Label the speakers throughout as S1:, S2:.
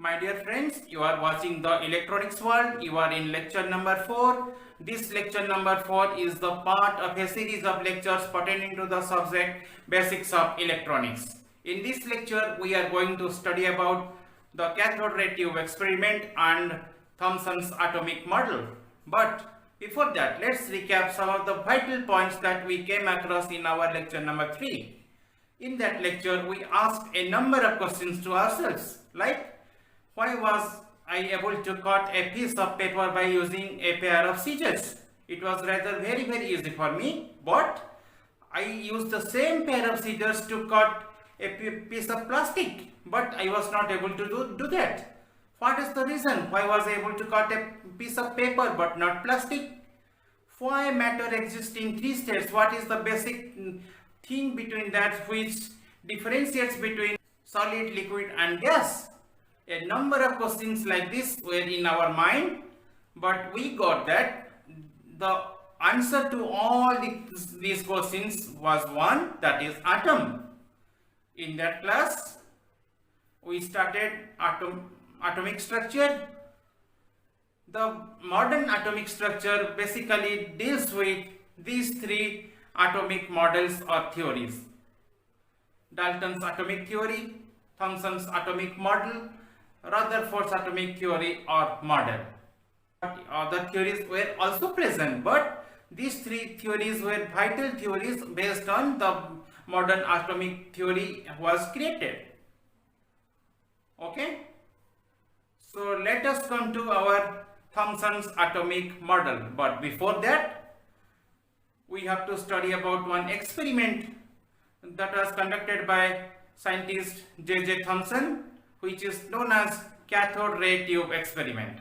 S1: My dear friends, you are watching the Electronics World. You are in lecture number 4. This lecture number 4 is the part of a series of lectures pertaining to the subject Basics of Electronics. In this lecture, we are going to study about the cathode ray tube experiment and Thomson's atomic model. But before that, let's recap some of the vital points that we came across in our lecture number 3. In that lecture, we asked a number of questions to ourselves, like why was I able to cut a piece of paper by using a pair of scissors? It was rather very easy for me, but I used the same pair of scissors to cut a piece of plastic, but I was not able to do that. What is the reason? Why was I able to cut a piece of paper but not plastic? Why matter exists in three states? What is the basic thing between that which differentiates between solid, liquid and gas? A number of questions like this were in our mind, but we got that the answer to all these questions was one, that is atom. In that class, we started atomic structure. The modern atomic structure basically deals with these three atomic models or theories: Dalton's atomic theory, Thomson's atomic model, Rutherford's atomic theory or model. Other theories were also present, but these three theories were vital theories based on the modern atomic theory was created. Okay, so let us come to our Thomson's atomic model, but before that we have to study about one experiment that was conducted by scientist J.J. Thomson, which is known as cathode ray tube experiment.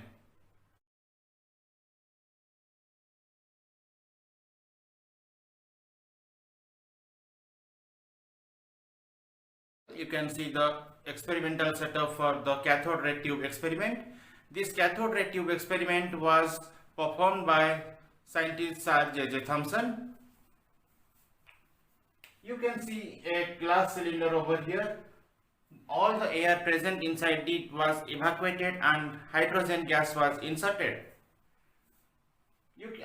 S1: You can see the experimental setup for the cathode ray tube experiment. This cathode ray tube experiment was performed by scientist Sir J.J. Thomson. You can see a glass cylinder over here. All the air present inside it was evacuated and hydrogen gas was inserted.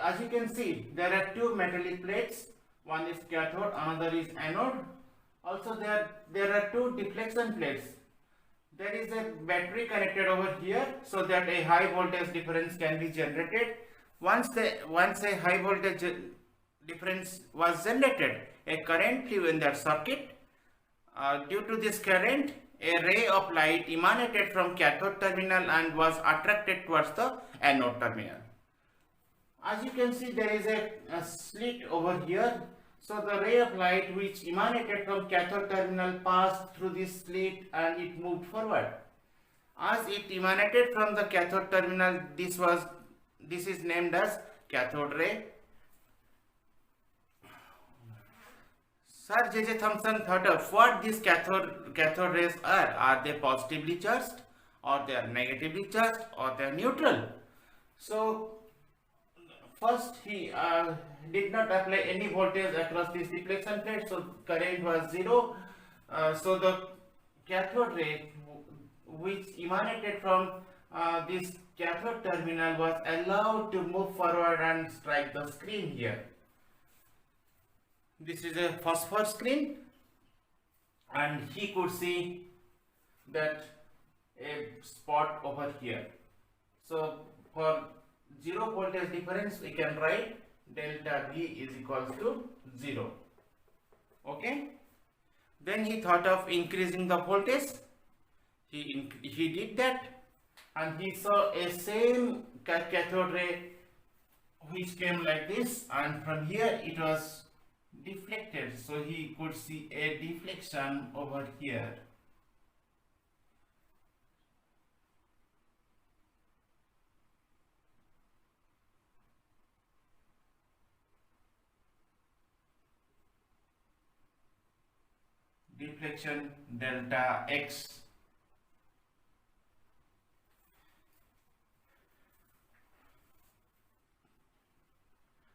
S1: As you can see, there are two metallic plates. One is cathode, another is anode. Also there are two deflection plates. There is a battery connected over here so that a high voltage difference can be generated. Once a high voltage difference was generated, a current flew in that circuit. Due to this current, a ray of light emanated from cathode terminal and was attracted towards the anode terminal. As you can see, there is a slit over here. So the ray of light which emanated from cathode terminal passed through this slit and it moved forward. As it emanated from the cathode terminal, this is named as cathode ray. Sir J.J. Thomson thought of what these cathode rays are. Are they positively charged, or they are negatively charged, or they are neutral? So first he did not apply any voltage across this deflection plate, so current was zero. So the cathode ray which emanated from this cathode terminal was allowed to move forward and strike the screen here. This is a phosphor screen, and he could see that a spot over here. So for zero voltage difference, we can write delta V is equals to 0. Okay. Then he thought of increasing the voltage. He did that, and he saw a same cathode ray which came like this, and from here it was deflected, so he could see a deflection over here. Deflection delta X.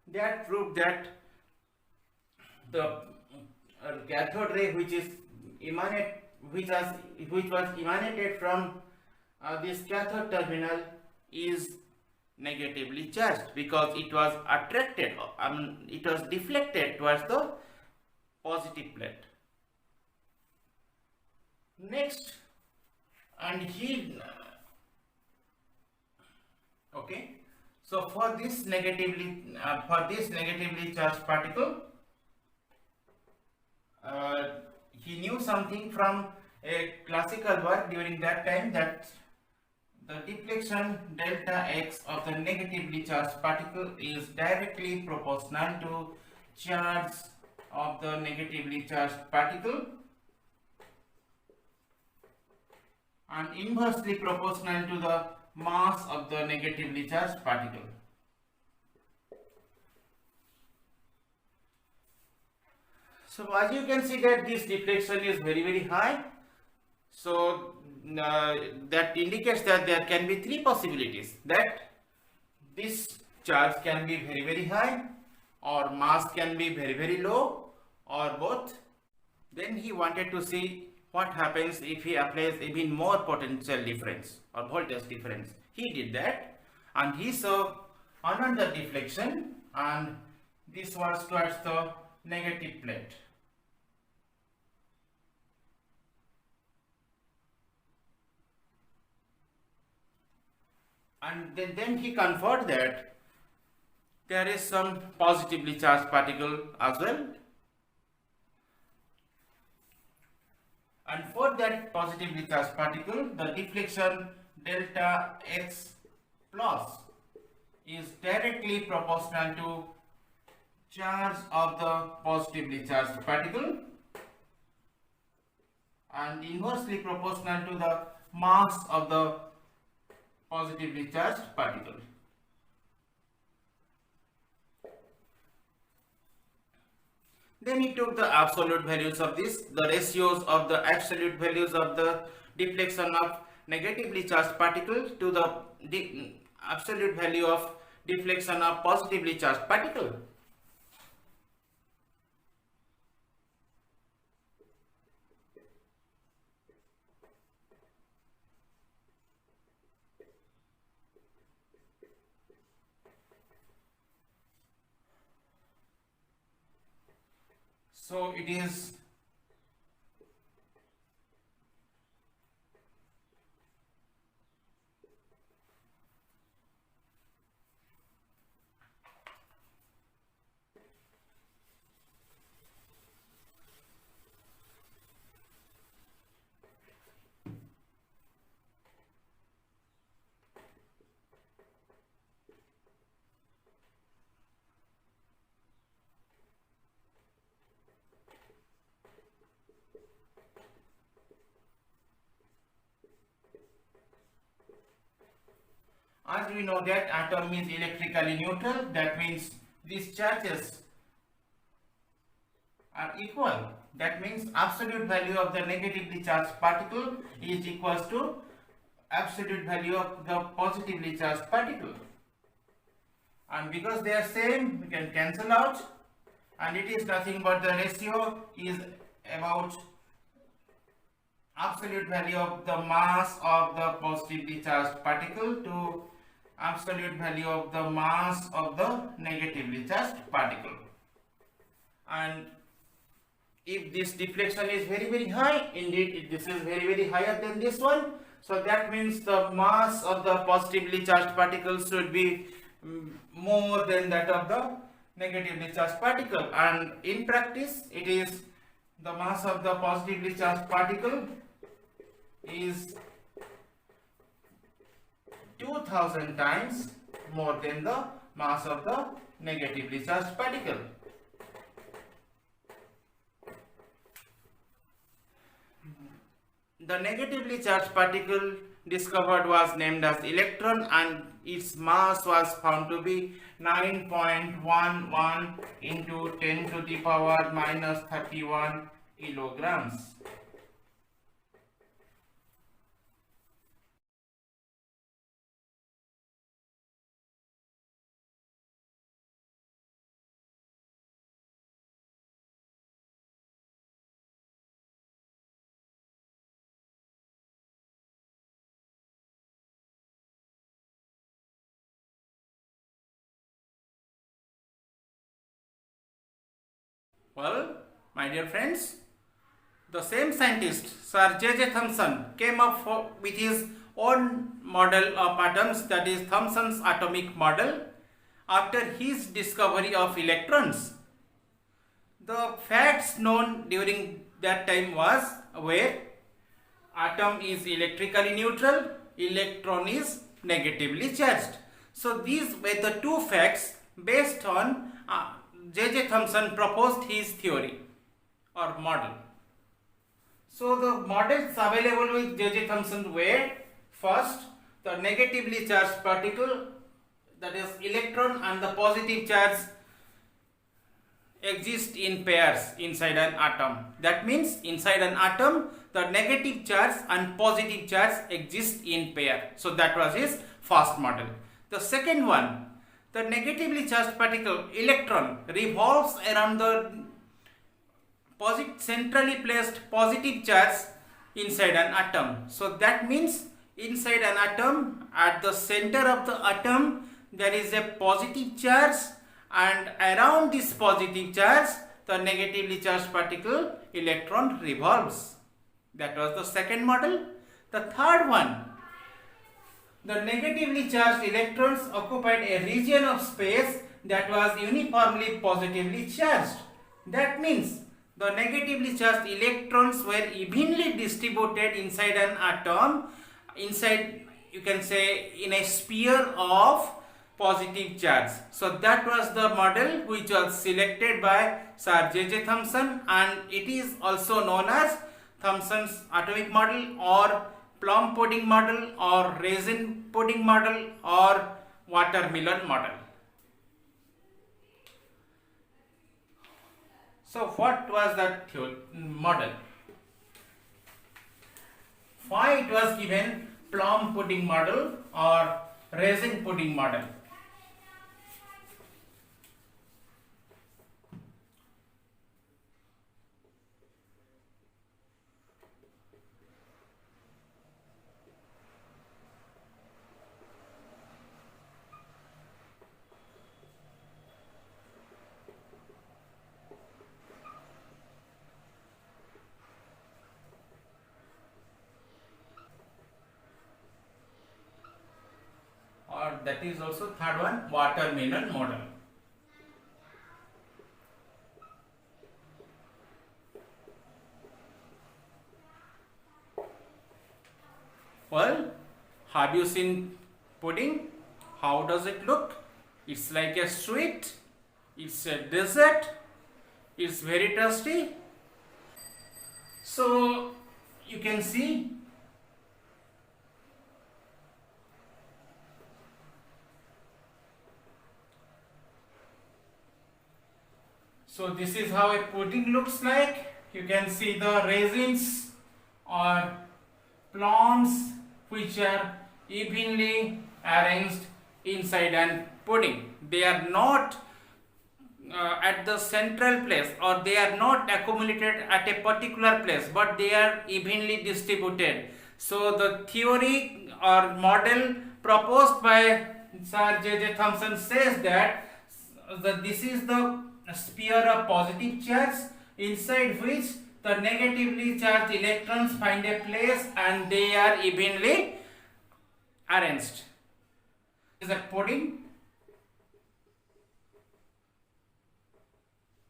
S1: That proved that the cathode ray which was emanated from this cathode terminal is negatively charged because it was attracted, it was deflected towards the positive plate. Next, and he okay, so for this negatively charged particle, he knew something from a classical work during that time, that the deflection delta x of the negatively charged particle is directly proportional to charge of the negatively charged particle and inversely proportional to the mass of the negatively charged particle. So as you can see that this deflection is very high. So that indicates that there can be three possibilities, that this charge can be very high, or mass can be very low, or both. Then he wanted to see what happens if he applies even more potential difference or voltage difference. He did that and he saw another deflection, and this was towards the negative plate. And then he confirmed that there is some positively charged particle as well. And for that positively charged particle, the deflection delta x plus is directly proportional to charge of the positively charged particle and inversely proportional to the mass of the positively charged particle. Then he took the absolute values of this, the ratios of the absolute values of the deflection of negatively charged particle to the absolute value of deflection of positively charged particle. So it is as we know that atom is electrically neutral, that means these charges are equal. That means absolute value of the negatively charged particle is equals to absolute value of the positively charged particle. And because they are same, we can cancel out, and it is nothing but the ratio is about absolute value of the mass of the positively charged particle to absolute value of the mass of the negatively charged particle. And if this deflection is very high, indeed this is very higher than this one, so that means the mass of the positively charged particle should be more than that of the negatively charged particle. And in practice, it is the mass of the positively charged particle is 2000 times more than the mass of the negatively charged particle. The negatively charged particle discovered was named as electron, and its mass was found to be 9.11 into 10 to the power minus 31 kilograms. Well, my dear friends, the same scientist, Sir J.J. Thomson, came up with his own model of atoms, that is Thomson's atomic model, after his discovery of electrons. The facts known during that time was where atom is electrically neutral, electron is negatively charged. So these were the two facts based on J.J. Thomson proposed his theory or model. So the models available with J.J. Thomson were, first, the negatively charged particle, that is electron, and the positive charge exist in pairs inside an atom. That means inside an atom the negative charge and positive charge exist in pair. So that was his first model. The second one, the negatively charged particle electron revolves around the centrally placed positive charge inside an atom. So that means inside an atom, at the center of the atom, there is a positive charge, and around this positive charge the negatively charged particle electron revolves. That was the second model. The third one, the negatively charged electrons occupied a region of space that was uniformly positively charged. That means the negatively charged electrons were evenly distributed inside an atom, inside, you can say, in a sphere of positive charge. So that was the model which was selected by Sir J.J. Thomson, and it is also known as Thomson's atomic model, or plum pudding model, or raisin pudding model, or watermelon model. So what was that model? Why it was given plum pudding model or raisin pudding model? Or that is also third one, watermelon model. Well, have you seen pudding? How does it look? It's like a sweet, it's a dessert, it's very tasty. So you can see so this is how a pudding looks like. You can see the raisins or plums which are evenly arranged inside an pudding. They are not at the central place, or they are not accumulated at a particular place, but they are evenly distributed. So the theory or model proposed by Sir J.J. Thomson says that this is the sphere of positive charge inside which the negatively charged electrons find a place and they are evenly arranged. This is a pudding,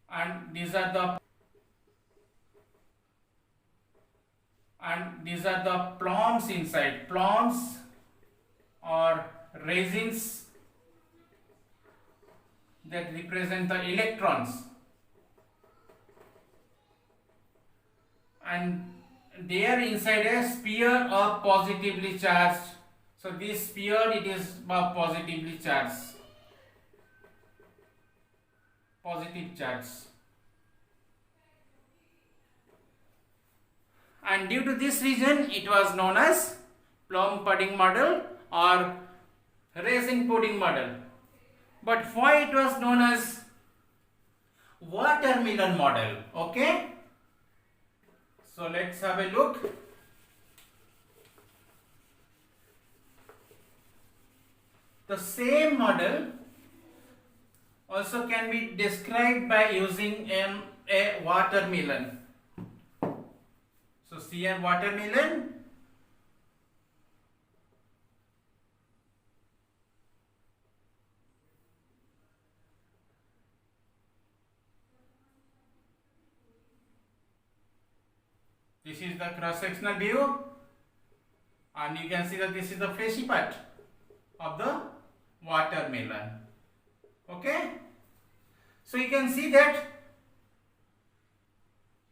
S1: and these are the plums inside, plums or raisins that represent the electrons, and they are inside a sphere of positively charged. So this sphere, it is positively charged, positive charge, and due to this reason it was known as plum pudding model or raisin pudding model. But why it was known as watermelon model? Okay, so let's have a look. The same model also can be described by using a watermelon. So see a watermelon. This is the cross-sectional view, and you can see that this is the fleshy part of the watermelon. Okay, so you can see that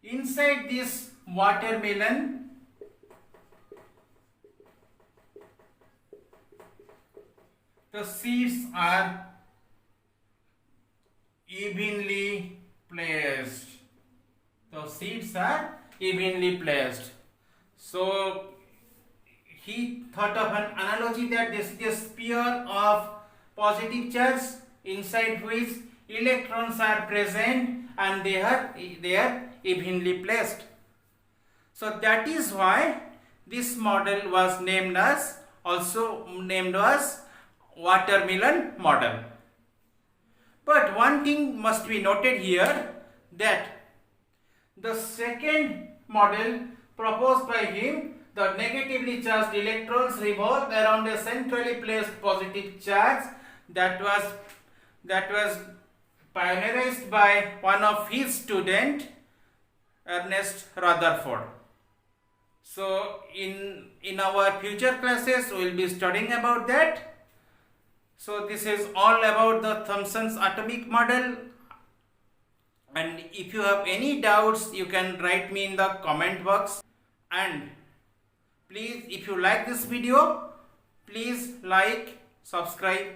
S1: inside this watermelon the seeds are evenly placed. The seeds are evenly placed. So he thought of an analogy that this is a sphere of positive charge inside which electrons are present and they are evenly placed. So that is why this model was named as watermelon model. But one thing must be noted here, that the second model proposed by him, the negatively charged electrons revolve around a centrally placed positive charge, that was pioneered by one of his students, Ernest Rutherford. So in our future classes we will be studying about that. So this is all about the Thomson's atomic model, and if you have any doubts you can write me in the comment box. And please, if you like this video, please like, subscribe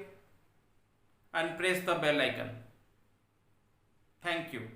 S1: and press the bell icon. Thank you.